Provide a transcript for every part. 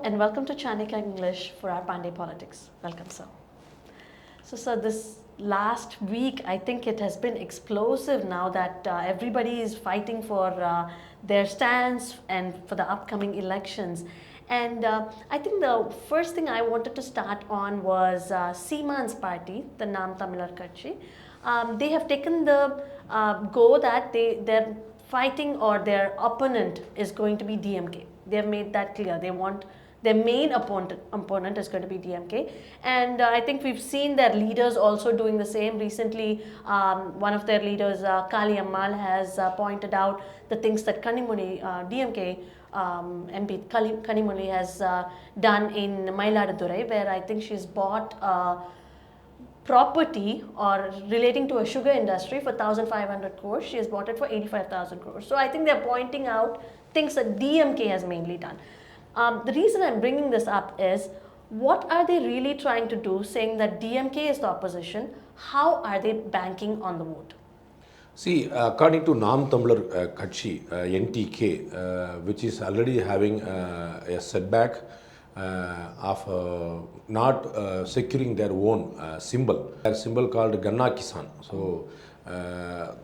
and welcome to Chanika English for our Pandey Politics. Welcome, sir. So, sir, this last week, I think it has been explosive now that everybody is fighting for their stance and for the upcoming elections. And I think the first thing I wanted to start on was Seeman's party, the Nam Tamilar Katchi. They have taken the go that they're fighting or their opponent is going to be DMK. They have made that clear. They want their main opponent is going to be DMK, and I think we've seen their leaders also doing the same. Recently, one of their leaders, Kali Ammal, has pointed out the things that Kanimuni, DMK MP Kanimuni has done in Mailadurai, where I think she's bought property or relating to a sugar industry for 1,500 crores. She has bought it for 85,000 crores. So I think they're pointing out things that DMK has mainly done. The reason I'm bringing this up is, what are they really trying to do, saying that DMK is the opposition? How are they banking on the vote? See, according to Nam Tamilar Katchi, NTK, which is already having a setback of not securing their own symbol. Their symbol called Ganna Kisan. So,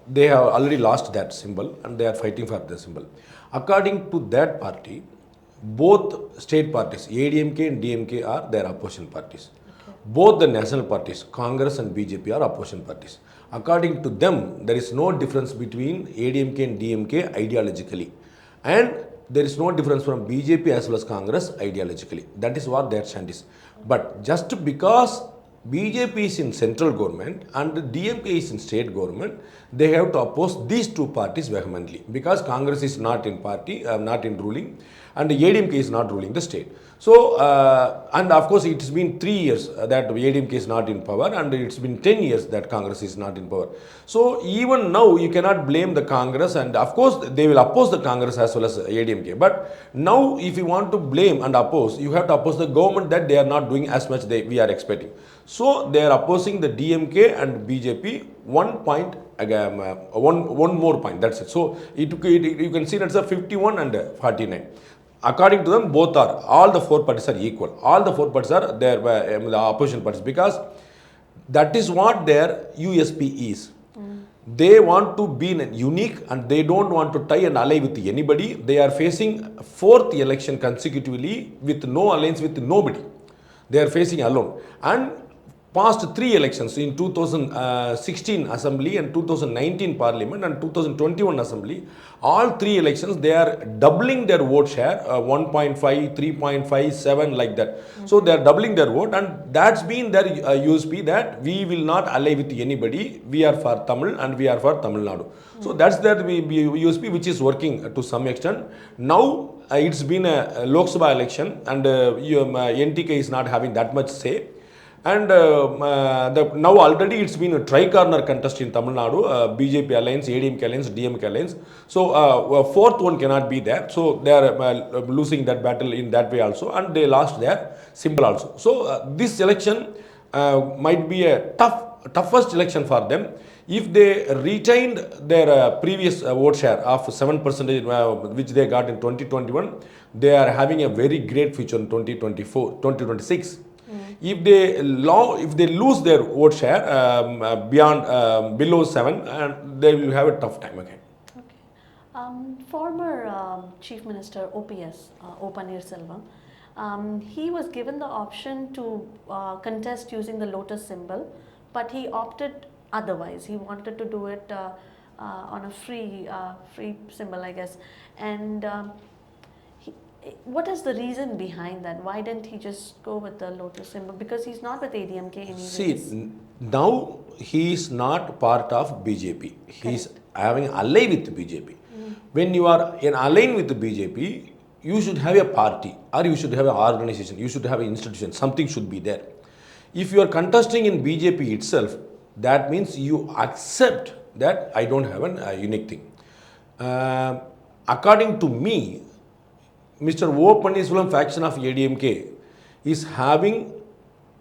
they have already lost that symbol and they are fighting for the symbol. According to that party, both state parties, ADMK and DMK, are their opposition parties. Okay. Both the national parties, Congress and BJP, are opposition parties. According to them, there is no difference between ADMK and DMK ideologically. And there is no difference from BJP as well as Congress ideologically. That is what their stand is. But just because BJP is in central government and DMK is in state government, they have to oppose these two parties vehemently, because Congress is not in party, not in ruling, and the ADMK is not ruling the state. So, and of course it's been 3 years that ADMK is not in power, and it's been 10 years that Congress is not in power. So even now you cannot blame the Congress, and of course they will oppose the Congress as well as ADMK. But now if you want to blame and oppose, you have to oppose the government that they are not doing as much we are expecting. So they are opposing the DMK and BJP 1 point, again, one more point, that's it. So you can see that's a 51 and 49. According to them, both are, all the four parties are equal. All the four parties are their the opposition parties, because that is what their USP is. They want to be unique and they don't want to tie an ally with anybody. They are facing fourth election consecutively with no alliance with nobody. They are facing alone. And past 3 elections, in 2016 assembly and 2019 parliament and 2021 assembly, all 3 elections they are doubling their vote share, 1.5, 3.5, 7, like that. So they are doubling their vote, and that's been their USP, that we will not ally with anybody. We are for Tamil and we are for Tamil Nadu. So that's their USP, which is working to some extent. Now it's been a Lok Sabha election, and NTK is not having that much say. And now already it's been a tri-corner contest in Tamil Nadu, BJP alliance, ADMK alliance, DMK alliance. So fourth one cannot be there. So they are losing that battle in that way also, and they lost their symbol also. So this election might be a toughest election for them. If they retained their previous vote share of 7%, which they got in 2021, they are having a very great future in 2026. If they lose their vote share below 7, they will have a tough time again. Okay. Former Chief Minister OPS, O Pannirselvam, he was given the option to contest using the lotus symbol, but he opted otherwise. He wanted to do it on a free symbol, I guess. And what is the reason behind that? Why didn't he just go with the lotus symbol? Because he's not with ADMK anymore. See, now he is not part of BJP. He is having ally with BJP. When you are in ally with the BJP, you should have a party, or you should have an organization, you should have an institution, something should be there. If you are contesting in BJP itself, that means you accept that I don't have a unique thing. According to me, Mr. O Pannirselvam faction of ADMK is having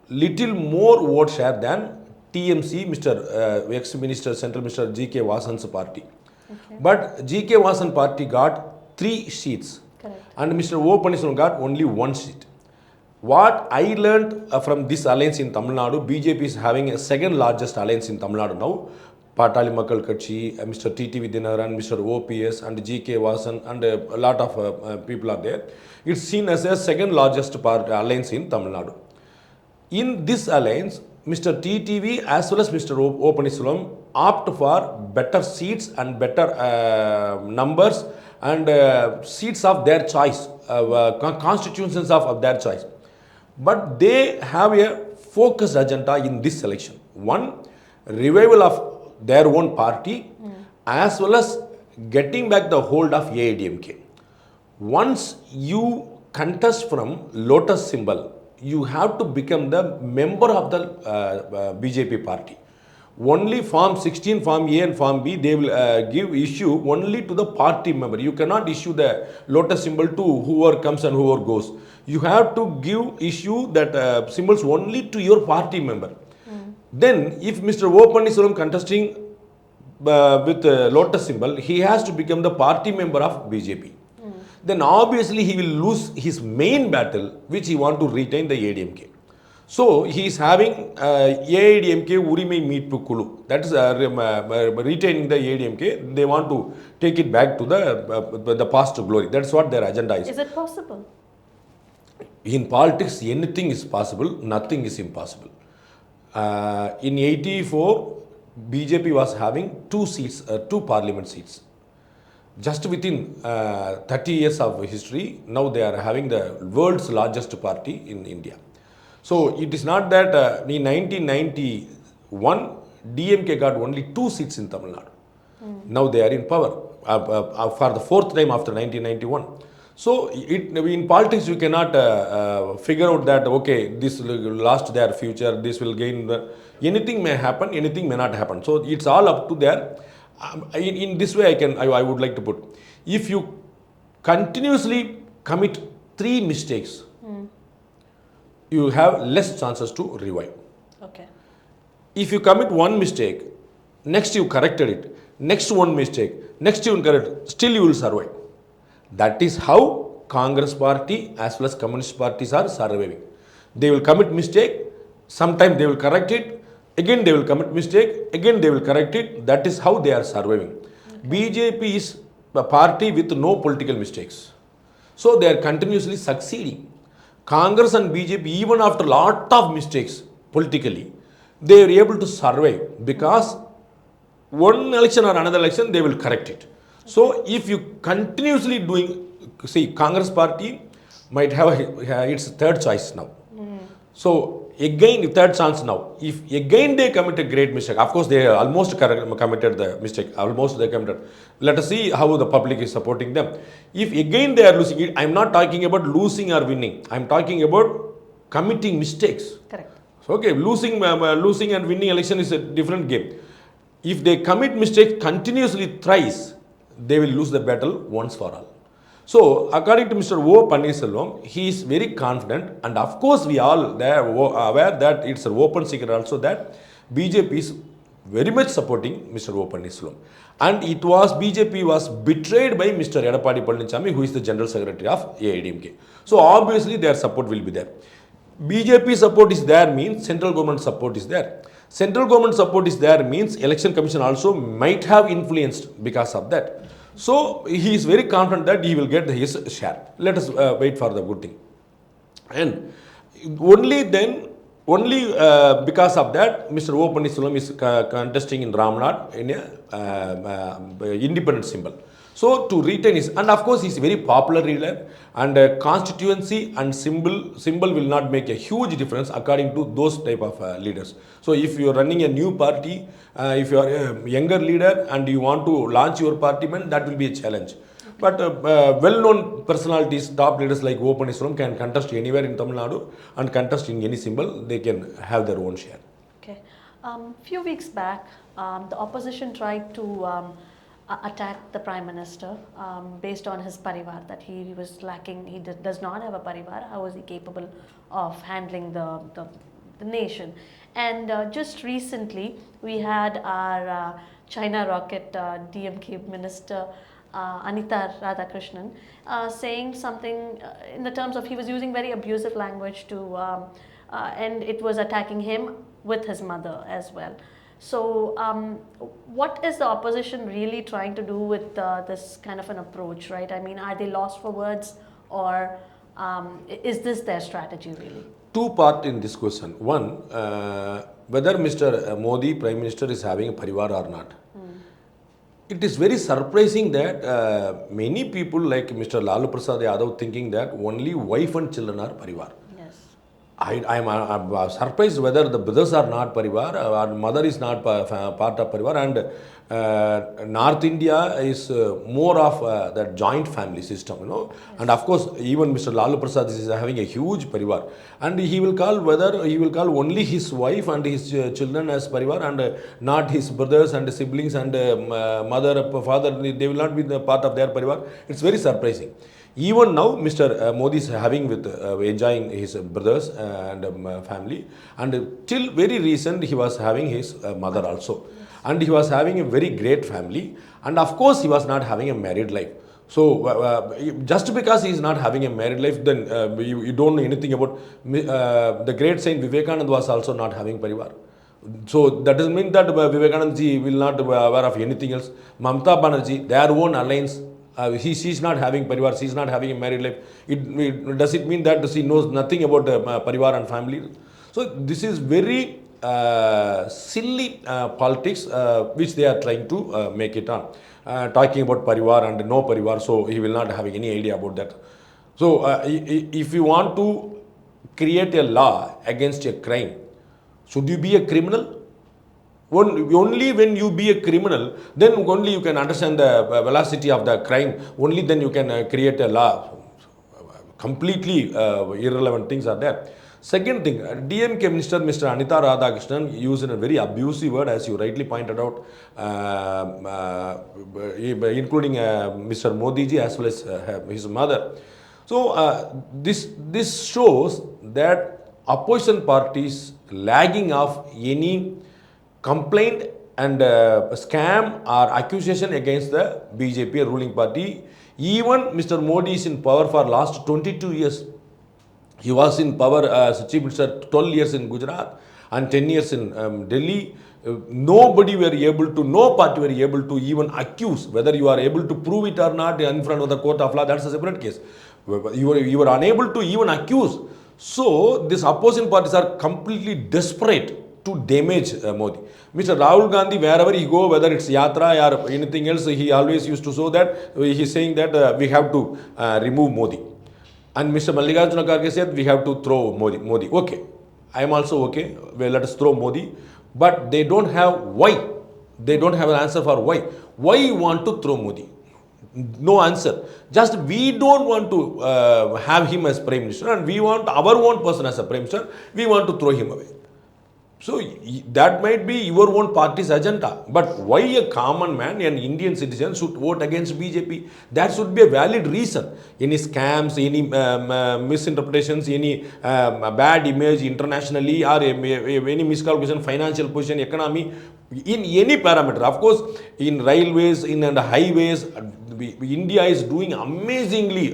little more vote share than TMC, Mr. ex-minister, Central Minister G.K. Vasan's party. Okay. But G.K. Vasan party got 3 seats. Correct. And Mr. O Pannirselvam got only 1 seat. What I learned from this alliance in Tamil Nadu, BJP is having a second largest alliance in Tamil Nadu now. Patali Makkal Kachi, Mr. T.T. Vidinaran, Mr. OPS and G.K. Vasan and a lot of people are there. It's seen as a second largest alliance in Tamil Nadu. In this alliance, Mr. TTV as well as Mr. Opanisulam opt for better seats and better numbers and seats of their choice, constituencies of their choice. But they have a focused agenda in this election. One, revival of their own party as well as getting back the hold of AIDMK. Once you contest from lotus symbol, you have to become the member of the BJP party. Only Form 16, Form A and Form B, they will give issue only to the party member. You cannot issue the lotus symbol to whoever comes and whoever goes. You have to give issue that symbols only to your party member. Then if Mr. Opanisulam contesting with lotus symbol, he has to become the party member of BJP. Then obviously he will lose his main battle which he want to retain the AIDMK. So he is having AIDMK Urimai Meetpu Kulu, that is retaining the AIDMK. They want to take it back to the past glory. That's what their agenda is. Is it possible? In politics, anything is possible, nothing is impossible. In 84, BJP was having 2 seats, 2 parliament seats. Just within 30 years of history, now they are having the world's largest party in India. So it is not that in 1991, DMK got only 2 seats in Tamil Nadu. Now they are in power for the 4th time after 1991. So in politics, you cannot figure out that, okay, this will last their future, this will gain. Anything may happen, anything may not happen. So it's all up to their. In this way, I would like to put, if you continuously commit 3 mistakes, you have less chances to revive. Okay. If you commit 1 mistake, next you corrected it, next 1 mistake, next you correct, still you will survive. That is how Congress party as well as Communist parties are surviving. They will commit mistake, sometimes they will correct it, again they will commit mistake, again they will correct it. That is how they are surviving. Okay. BJP is a party with no political mistakes. So they are continuously succeeding. Congress and BJP, even after lot of mistakes politically, they are able to survive because one election or another election, they will correct it. So if you continuously doing, see, Congress party might have its 3rd choice now. So again, 3rd chance now. If again they commit a great mistake, of course they almost committed the mistake, almost they committed. Let us see how the public is supporting them. If again they are losing it, I am not talking about losing or winning. I am talking about committing mistakes. Correct. So, okay, losing and winning election is a different game. If they commit mistakes continuously thrice, they will lose the battle once for all. So, according to Mr. O. Pannirselvam, he is very confident, and of course we all are aware that it's an open secret also that BJP is very much supporting Mr. O. Pannirselvam. And it was BJP was betrayed by Mr. Edappadi Palanichami, who is the General Secretary of AIDMK. So obviously their support will be there. BJP support is there means central government support is there. Central government support is there means election commission also might have influenced because of that. So he is very confident that he will get his share. Let us wait for the good thing. And only then, because of that, Mr. O. Pannirselvam is contesting in Ramnad in a independent symbol. So to retain his, and of course he is a very popular leader, and constituency and symbol will not make a huge difference according to those type of leaders. So if you are running a new party, if you are a younger leader and you want to launch your party, man, that will be a challenge. But well-known personalities, top leaders like O. Pannirselvam can contest anywhere in Tamil Nadu and contest in any symbol. They can have their own share. Okay. Few weeks back, the opposition tried to attack the Prime Minister based on his parivar, that he was lacking, he does not have a parivar. How is he capable of handling the nation? And just recently, we had our China rocket DMK minister Anita Radhakrishnan, saying something in the terms of he was using very abusive language to, and it was attacking him with his mother as well. So, what is the opposition really trying to do with this kind of an approach, right? I mean, are they lost for words, or is this their strategy really? Two part in this question. One, whether Mr. Modi, Prime Minister, is having a parivar or not. It is very surprising that many people like Mr. Lalu Prasad Yadav thinking that only wife and children are parivar. Yes. I'm surprised whether the brothers are not parivar, or mother is not part of parivar, and North India is more of that joint family system, you know. Yes. And of course, even Mr. Lalu Prasad is having a huge parivar, and he will call only his wife and his children as parivar, and not his brothers and siblings and mother, father. They will not be the part of their parivar. It's very surprising. Even now, Mr. Modi is having with enjoying his brothers and family, and till very recent he was having his mother also, and he was having a very great family, and of course he was not having a married life. So just because he is not having a married life, then you don't know anything about the great saint Vivekananda was also not having parivar. So that doesn't mean that Vivekananda ji will not be aware of anything else. Mamta Banerjee, their own alliance. She is not having parivar, she is not having a married life. Does it mean that she knows nothing about parivar and family? So this is very silly politics which they are trying to make it on. Talking about parivar and no parivar, so he will not having any idea about that. So if you want to create a law against a crime, should you be a criminal? Only when you be a criminal, then only you can understand the velocity of the crime. Only then you can create a law. Completely irrelevant things are there. Second thing, DMK Minister Mr. Anita Radhakrishnan used a very abusive word, as you rightly pointed out, including Mr. Modi ji as well as his mother. So this shows that opposition parties lagging of any complaint and scam or accusation against the BJP ruling party. Even Mr. Modi is in power for last 22 years. He was in power as Chief Minister 12 years in Gujarat and 10 years in Delhi. No party were able to even accuse. Whether you are able to prove it or not in front of the court of law, that's a separate case. You were unable to even accuse. So these opposition parties are completely desperate to damage Modi. Mr. Rahul Gandhi, wherever he go, whether it's Yatra or anything else, he always used to show that he is saying that we have to remove Modi. And Mr. Mallikarjuna Kharge said we have to throw Modi. Okay, I am also okay. Well, let us throw Modi. But they don't have why. They don't have an answer for why. Why you want to throw Modi? No answer. Just we don't want to have him as Prime Minister, and we want our own person as a Prime Minister. We want to throw him away. So that might be your own party's agenda, but why a common man, an Indian citizen, should vote against BJP? That should be a valid reason. Any scams, any misinterpretations, any bad image internationally, or any miscalculation, financial position, economy, in any parameter. Of course, in railways, in and highways, India is doing amazingly,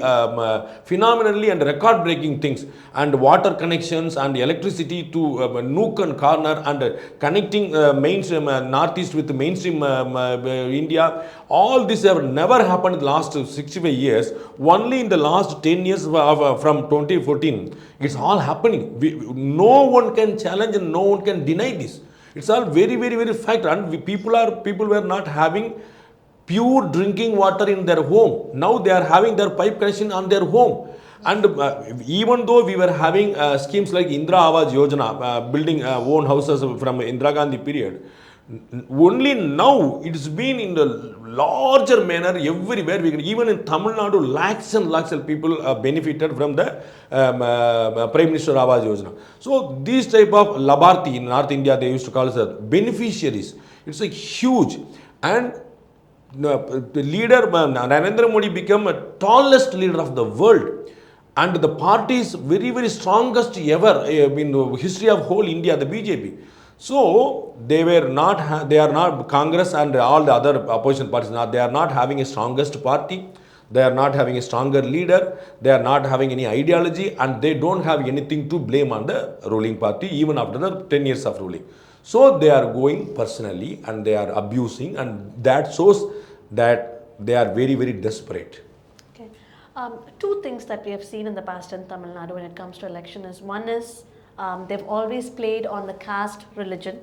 phenomenally and record-breaking things, and water connections and electricity to nook and corner, and connecting mainstream northeast with mainstream India. All this have never happened in the last 65 years. Only in the last 10 years from 2014, it's all happening. No one can challenge and no one can deny this. It's all very, very, very fact. And people were not having pure drinking water in their home. Now they are having their pipe connection on their home. And even though we were having schemes like Indra Awas Yojana, building own houses from Indira Gandhi period, only now it's been in the larger manner everywhere. Even in Tamil Nadu, lakhs and lakhs of people benefited from the Prime Minister Awas Yojana. So these type of Labharthi in North India, they used to call it beneficiaries. It's like huge. And the leader Narendra Modi became a tallest leader of the world, and the party is very, very strongest ever in the history of whole India, the BJP. So they are not Congress and all the other opposition parties. They are not having a strongest party. They are not having a stronger leader. They are not having any ideology, and they don't have anything to blame on the ruling party even after the 10 years of ruling. So they are going personally and they are abusing, and that shows that they are very, very desperate. Okay. Two things that we have seen in the past in Tamil Nadu when it comes to election is one is they've always played on the caste religion,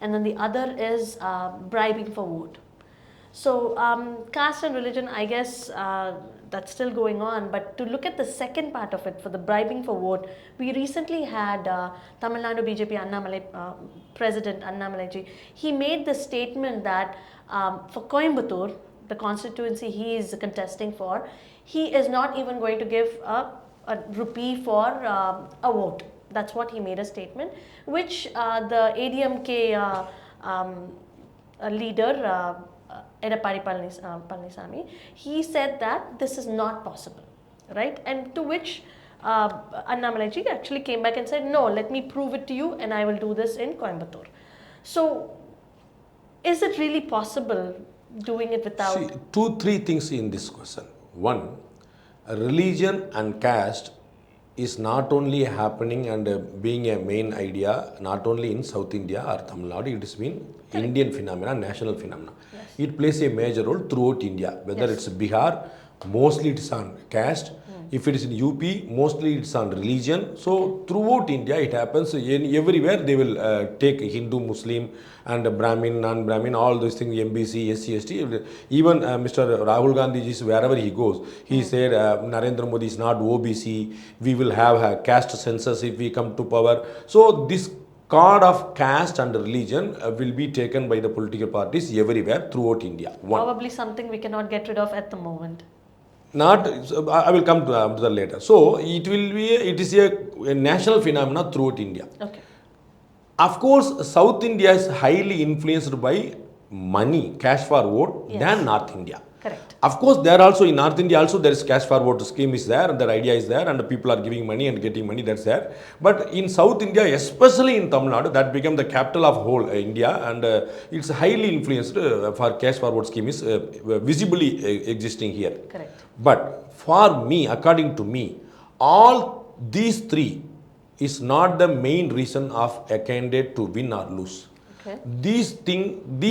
and then the other is bribing for vote. So caste and religion, I guess that's still going on. But to look at the second part of it, for the bribing for vote, we recently had Tamil Nadu BJP Annamalai President Annamalai. He made the statement that for Coimbatore, the constituency he is contesting for, he is not even going to give a rupee for a vote. That's what he made a statement, which the ADMK leader, Edappadi Palanisamy, he said that this is not possible, right? And to which Annamalai actually came back and said, no, let me prove it to you and I will do this in Coimbatore. So, is it really possible doing it without? See, 2-3 things in this question. One, religion and caste is not only happening and being a main idea, not only in South India or Tamil Nadu, it has been Indian phenomena, national phenomena. Yes. It plays a major role throughout India, whether Yes. it's Bihar, mostly it's on caste. If it is in UP, mostly it's on religion. So throughout India, it happens. Everywhere they will take Hindu, Muslim, and Brahmin, non-Brahmin, all those things, MBC, SC, ST. Even Mr. Rahul Gandhi, wherever he goes, he said Narendra Modi is not OBC. We will have a caste census if we come to power. So this card of caste and religion will be taken by the political parties everywhere throughout India. One. Probably something we cannot get rid of at the moment. Not, I will come to that later. So it is a national phenomenon throughout India. Okay. Of course, South India is highly influenced by money, cash for vote, Yes. than North India. Correct. Of course, there also in North India also there is cash for vote scheme is there, and the idea is there, and the people are giving money and getting money, that's there. But in South India, especially in Tamil Nadu, that became the capital of whole India, and it's highly influenced for cash for vote scheme is visibly existing here. Correct. But for me, according to me, all these three is not the main reason of a candidate to win or lose. Okay. These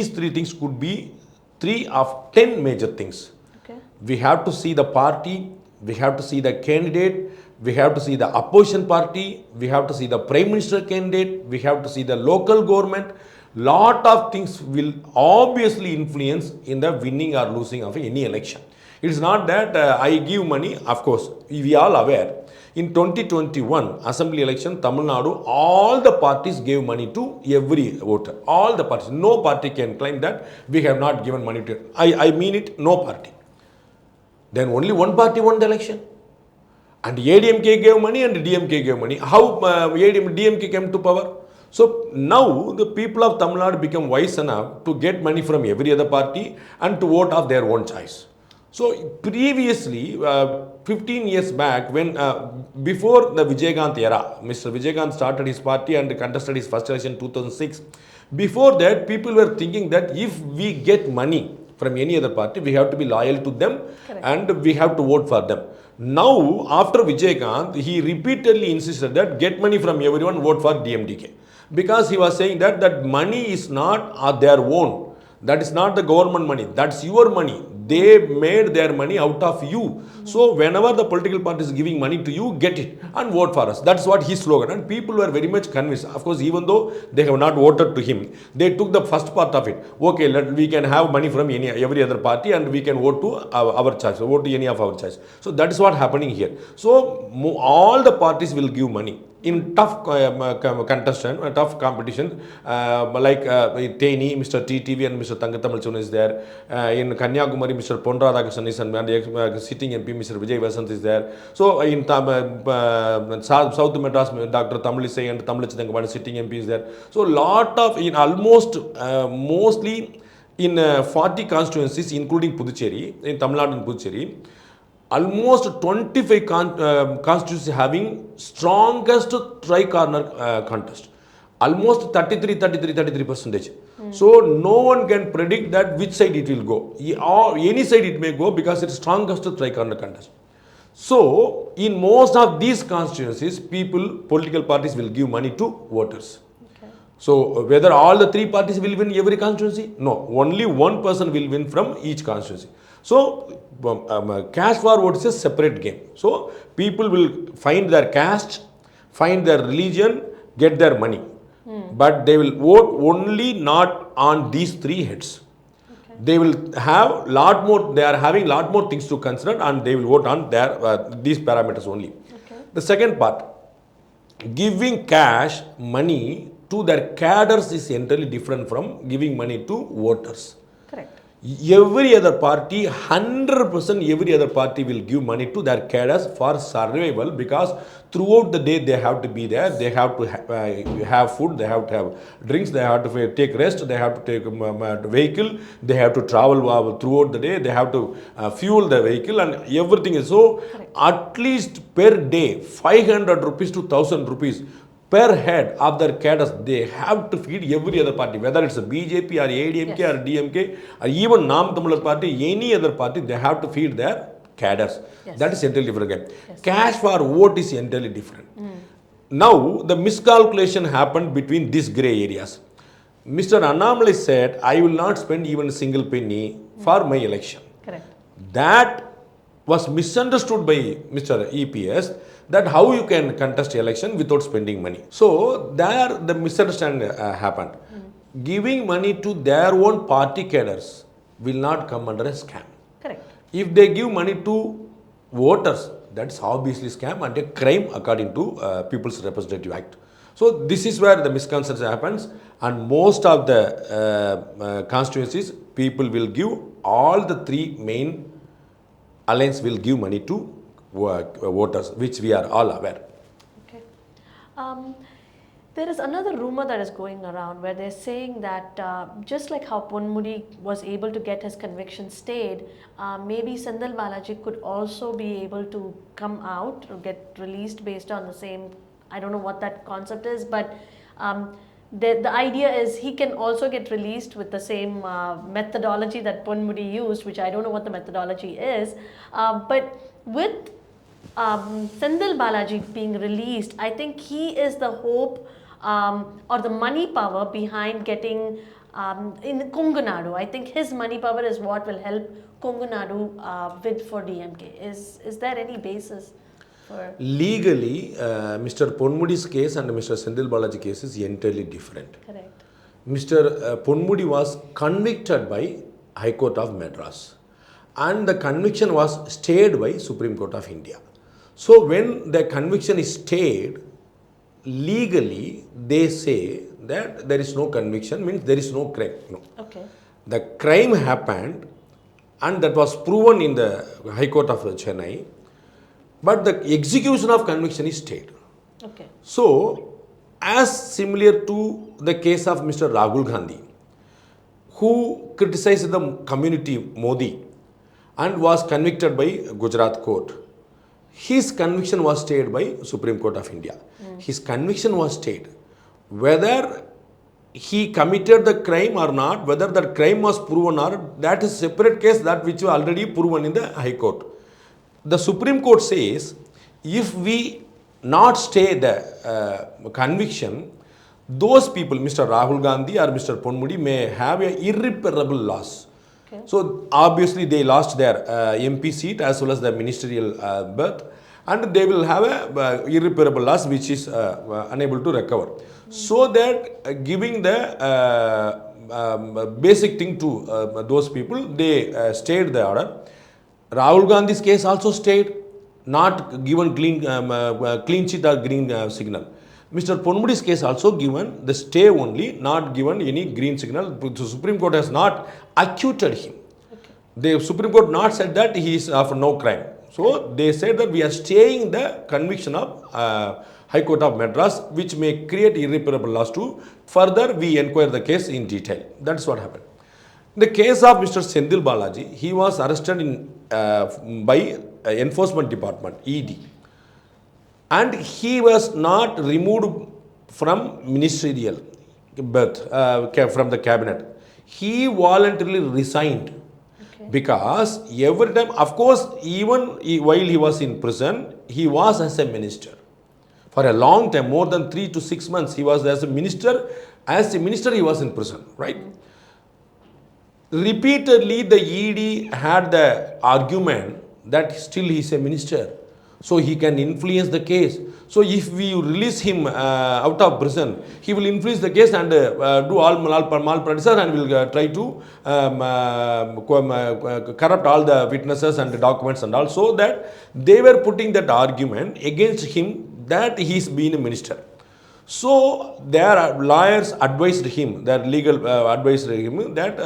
three things could be 3 of 10 major things. Okay. We have to see the party, we have to see the candidate, we have to see the opposition party, we have to see the prime minister candidate, we have to see the local government. Lot of things will obviously influence in the winning or losing of any election. It is not that I give money. Of course, we are all aware. In 2021 assembly election, Tamil Nadu, all the parties gave money to every voter. All the parties. No party can claim that we have not given money to. I mean it, no party. Then only one party won the election. And ADMK gave money and DMK gave money. How DMK came to power? So now the people of Tamil Nadu become wise enough to get money from every other party and to vote of their own choice. So previously, 15 years back, when before the Vijaykanth era, Mr. Vijaykanth started his party and contested his first election in 2006. Before that, people were thinking that if we get money from any other party, we have to be loyal to them. Correct. And we have to vote for them. Now, after Vijaykanth, he repeatedly insisted that get money from everyone, vote for DMDK. Because he was saying that money is not their own. That is not the government money. That's your money. They made their money out of you. So whenever the political party is giving money to you, get it and vote for us. That's what his slogan. And people were very much convinced. Of course, even though they have not voted to him, they took the first part of it. Okay, we can have money from every other party and we can vote to our choice, vote to any of our choice. So that is what happening here. So all the parties will give money. In tough tough competition, like Teni, Mr. TTV and Mr. Tangathamal is there. In Kanyakumari, Mr. Pon Radhakrishnan is, and sitting MP, Mr. Vijay Vasant is there. So in South Madras, Dr. Tamilisai and Tamilachandangabadi sitting MP is there. So lot of, in almost, mostly in 40 constituencies, including Puducherry, in Tamil Nadu and Puducherry, almost 25 constituencies having strongest tri-corner contest. almost 33 percentage. So no one can predict that which side it will go. Or any side it may go because it's strongest tricorner contest. So in most of these constituencies, political parties will give money to voters. Okay. So whether all the three parties will win every constituency? No, only one person will win from each constituency. So caste for vote is a separate game. So people will find their caste, find their religion, get their money. But they will vote only not on these three heads. Okay. They will have lot more. They are having lot more things to consider, and they will vote on their these parameters only. Okay. The second part, giving cash money to their cadres is entirely different from giving money to voters. Correct. Every other party, 100% every other party will give money to their cadres for survival, because throughout the day they have to be there, they have to have food, they have to have drinks, they have to take rest, they have to take vehicle, they have to travel throughout the day, they have to fuel the vehicle, and everything is so. Correct. At least per day 500 rupees to 1000 rupees per head of their cadres, they have to feed every other party, whether it's a BJP or ADMK Yes. or DMK or even Nam Tamil party, any other party, they have to feed their cadres. Yes. That is entirely different game. Yes. Cash for vote is entirely different. Now, the miscalculation happened between these grey areas. Mr. Annamalai said, I will not spend even a single penny for my election. Correct. That was misunderstood by Mr. EPS, that how you can contest election without spending money. So there the misunderstanding happened. Giving money to their own party cadres will not come under a scam. Correct. If they give money to voters, that's obviously scam and a crime according to People's Representative Act. So this is where the misconception happens, and most of the constituencies, people will give, all the three main alliance will give money to voters, which we are all aware. Okay. There is another rumor that is going around where they're saying that just like how Ponmudi was able to get his conviction stayed, maybe Sendil Balaji could also be able to come out or get released based on the same, I don't know what that concept is, but the idea is he can also get released with the same methodology that Ponmudi used, which I don't know what the methodology is, but with Sendil Balaji being released, I think he is the hope or the money power behind getting in Kongu Nadu. I think his money power is what will help Kongu Nadu bid for DMK. Is there any basis for? Legally, Mr. Ponmudi's case and Mr. Sendil Balaji case is entirely different. Correct. Mr. Ponmudi was convicted by High Court of Madras, and the conviction was stayed by Supreme Court of India. So when the conviction is stayed, legally they say that there is no conviction, means there is no crime. No. Okay. The crime happened, and that was proven in the High Court of Chennai, but the execution of conviction is stayed. Okay. So, as similar to the case of Mr. Rahul Gandhi, who criticized the community Modi and was convicted by Gujarat court, his conviction was stayed by Supreme Court of India. His conviction was stayed. Whether he committed the crime or not, whether that crime was proven or not, that is a separate case, that which was already proven in the High Court. The Supreme Court says, if we not stay the conviction, those people, Mr. Rahul Gandhi or Mr. Ponmudi, may have a irreparable loss. Okay. So obviously they lost their MP seat as well as the ministerial berth, and they will have a irreparable loss which is unable to recover. So that giving the basic thing to those people, they stayed the order. Rahul Gandhi's case also stayed, not given clean sheet or green signal. Mr. Ponmudi's case also given the stay only, not given any green signal. The Supreme Court has not acquitted him. Okay. The Supreme Court not said that he is of no crime. So they said that we are staying the conviction of High Court of Madras, which may create irreparable loss too. Further, we inquire the case in detail. That's what happened. In the case of Mr. Sendil Balaji, he was arrested by Enforcement Department, ED. And he was not removed from ministerial birth, from the cabinet. He voluntarily resigned. Okay. Because every time, of course, even while he was in prison, he was as a minister. For a long time, more than 3 to 6 months, he was as a minister. As a minister, he was in prison, right? Repeatedly, the ED had the argument that still he is a minister, so he can influence the case. So if we release him out of prison, he will influence the case and do all malpractice and will try to corrupt all the witnesses and the documents and all. So that they were putting that argument against him that he is being a minister. So their lawyers advised him, their legal advised him that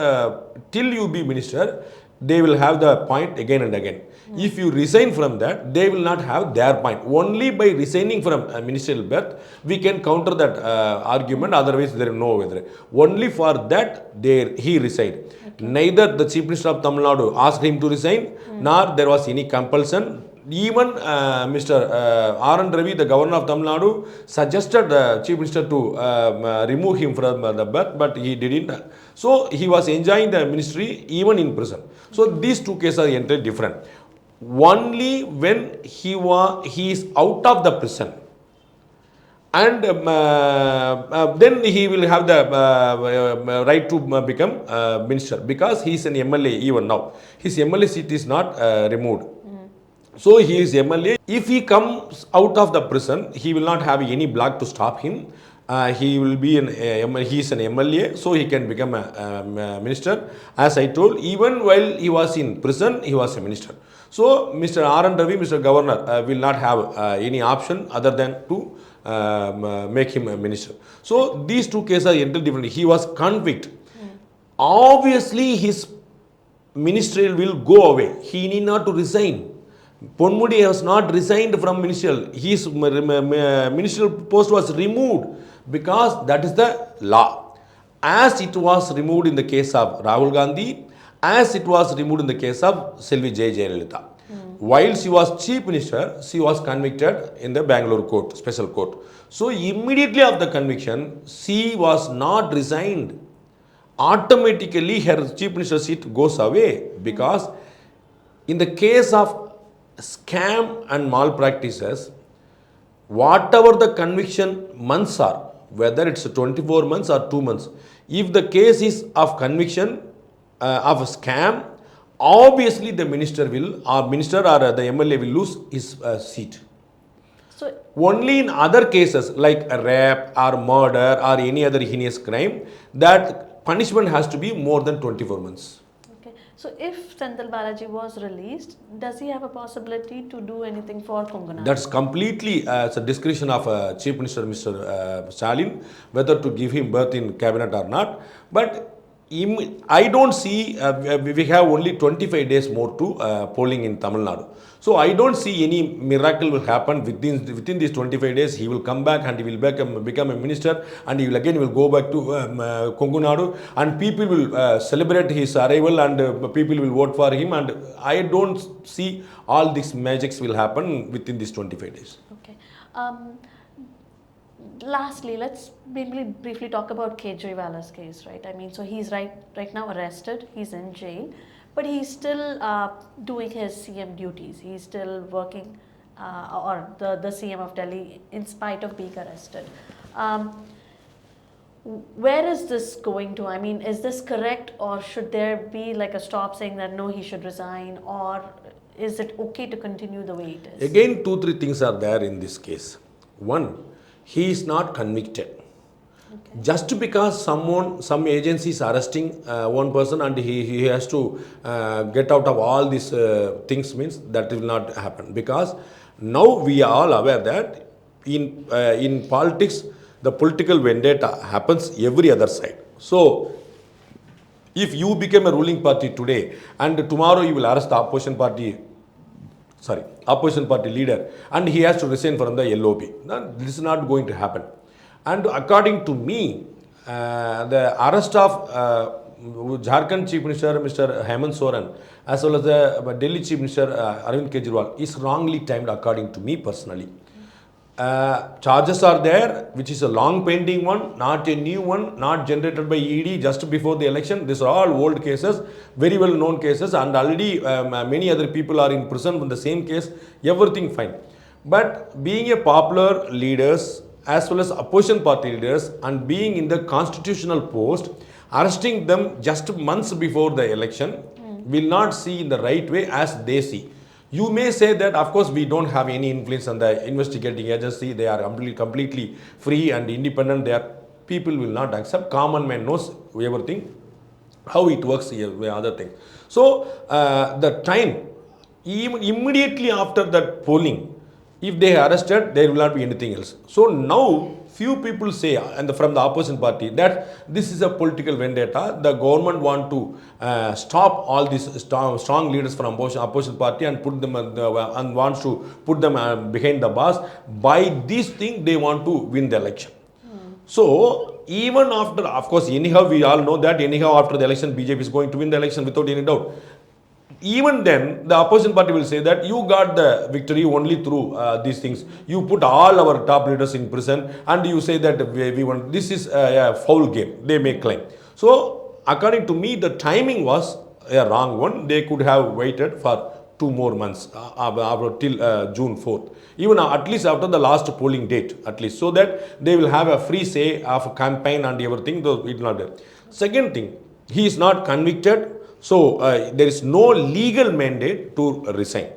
till you be minister, they will have the point again and again. If you resign from that, they will not have their point. Only by resigning from ministerial birth, we can counter that argument. Otherwise, there is no way. Only for that, he resigned. Okay. Neither the Chief Minister of Tamil Nadu asked him to resign, nor there was any compulsion. Even Mr. R.N. Ravi, the governor of Tamil Nadu, suggested the Chief Minister to remove him from the birth, but he didn't. So he was enjoying the ministry even in prison. So these two cases are entirely different. Only when he is out of the prison, and then he will have the right to become minister, because he is an MLA even now. His MLA seat is not removed. So he is MLA. If he comes out of the prison, he will not have any block to stop him. He will be he is an MLA, so he can become a minister. As I told, even while he was in prison, he was a minister. So Mr. R.N. Ravi, Mr. Governor, will not have any option other than to make him a minister. So these two cases are entirely different. He was convicted. Obviously, his ministerial will go away. He need not to resign. Ponmudi has not resigned from ministerial. His ministerial post was removed, because that is the law. As it was removed in the case of Rahul Gandhi, as it was removed in the case of Selvi Jayalalitha. While she was chief minister, she was convicted in the Bangalore court, special court. So immediately after the conviction, she was not resigned. Automatically her chief minister seat goes away, because in the case of scam and malpractices, whatever the conviction months are, whether it's 24 months or 2 months, if the case is of conviction of a scam, obviously the minister or the MLA will lose his seat. So only in other cases like a rape or murder or any other heinous crime, that punishment has to be more than 24 months. So if Senthil Balaji was released, does he have a possibility to do anything for Kongunadu? That's completely it's a discretion of Chief Minister Mr. Stalin, whether to give him berth in cabinet or not. But I don't see, we have only 25 days more to polling in Tamil Nadu. So I don't see any miracle will happen within these 25 days. He will come back and he will become a minister, and he will go back to Kongunadu, and people will celebrate his arrival, and people will vote for him. And I don't see all these magics will happen within these 25 days. Okay. Lastly, let's briefly talk about Kejriwal's case, right? I mean, so he's right now arrested, he's in jail, but he's still doing his CM duties. He's still working, or the CM of Delhi, in spite of being arrested. Where is this going to? I mean, is this correct, or should there be like a stop saying that no, he should resign, or is it okay to continue the way it is? Again, 2-3 things are there in this case. One, he is not convicted. Okay. Just because some agency is arresting one person and he has to get out of all these things, means that will not happen. Because now we are all aware that in politics, the political vendetta happens every other side. So if you become a ruling party today and tomorrow you will arrest the opposition party leader, and he has to resign from the LOB. This is not going to happen. And according to me, the arrest of Jharkhand Chief Minister Mr. Hemant Soren, as well as the Delhi Chief Minister Arvind Kejriwal, is wrongly timed according to me personally. Charges are there, which is a long pending one, not a new one, not generated by ED just before the election. These are all old cases, very well known cases, and already many other people are in prison with the same case. Everything fine. But being a popular leaders as well as opposition party leaders and being in the constitutional post, arresting them just months before the election will not see in the right way as they see. You may say that, of course, we don't have any influence on the investigating agency. They are completely free and independent. People will not accept. Common man knows everything, how it works here, other things. So, the time, even immediately after that polling, if they are arrested, there will not be anything else. So now, few people say, and from the opposition party, that this is a political vendetta. The government want to stop all these strong leaders from opposition party and put them and wants to put them behind the bars. By this thing, they want to win the election. So even after, of course, anyhow we all know that anyhow after the election, BJP is going to win the election without any doubt. Even then, the opposition party will say that you got the victory only through these things. You put all our top leaders in prison and you say that we won. This is a foul game, they may claim. So, according to me, the timing was a wrong one. They could have waited for 2 more months till June 4th. Even at least after the last polling date, at least, so that they will have a free say of campaign and everything, though it not there. Second thing, he is not convicted. So, there is no legal mandate to resign.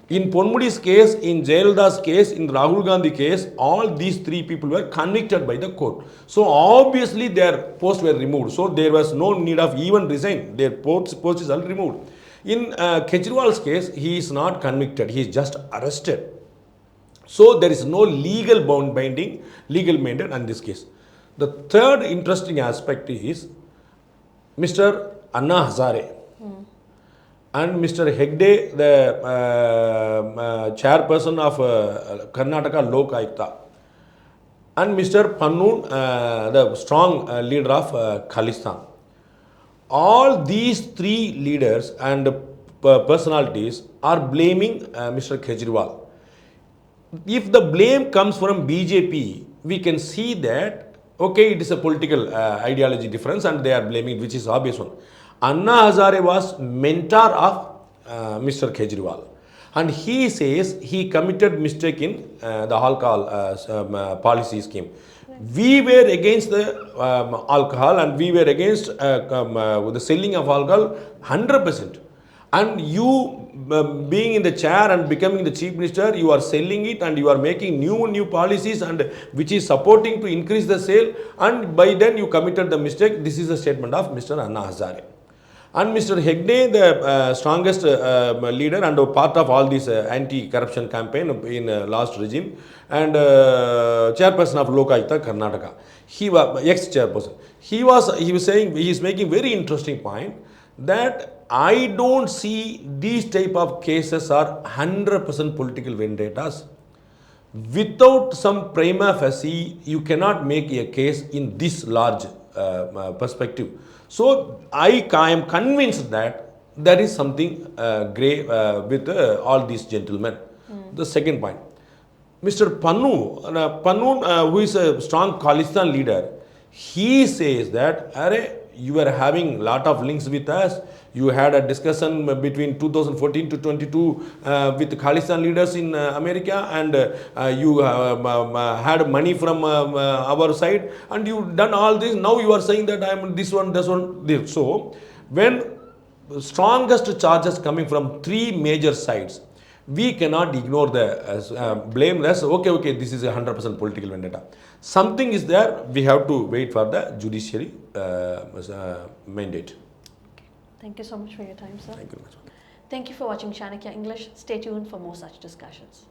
In Ponmudi's case, in Jayalalitha's case, in Rahul Gandhi case, all these 3 people were convicted by the court. So, obviously their posts were removed. So, there was no need of even resign. Their post is all removed. In Kejriwal's case, he is not convicted. He is just arrested. So, there is no legal binding, legal mandate in this case. The third interesting aspect is Mr. Anna Hazare and Mr. Hegde, the chairperson of Karnataka Lok Ayukta, and Mr. Pannoon, the strong leader of Khalistan. All these 3 leaders and personalities are blaming Mr. Kejriwal. If the blame comes from BJP, we can see that, okay, it is a political ideology difference and they are blaming, which is obvious one. Anna Hazare was mentor of Mr. Kejriwal, and he says he committed mistake in the alcohol policy scheme. We were against the alcohol and we were against the selling of alcohol 100%. And you being in the chair and becoming the chief minister, you are selling it and you are making new policies and which is supporting to increase the sale, and by then you committed the mistake. This is a statement of Mr. Anna Hazare. And Mr. Hegde, the strongest leader and a part of all this anti-corruption campaign in last regime, and chairperson of Lok Ayukta Karnataka. He was ex-chairperson. He was saying, he is making very interesting point that I don't see these type of cases are 100% political vendettas. Without some prima facie, you cannot make a case in this large perspective. So I am convinced that there is something grey with all these gentlemen. The second point, Mr. Pannoon, who is a strong Khalistan leader, he says that, you were having lot of links with us. You had a discussion between 2014 to 22 with Khalistan leaders in America, and you had money from our side, and you done all this. Now you are saying that I am this one, this. So, when strongest charges coming from 3 major sides, we cannot ignore the blame as okay, this is a 100% political vendetta. Something is there, we have to wait for the judiciary mandate. Okay. Thank you so much for your time, sir. Thank you very much. Thank you for watching Chanakya English. Stay tuned for more such discussions.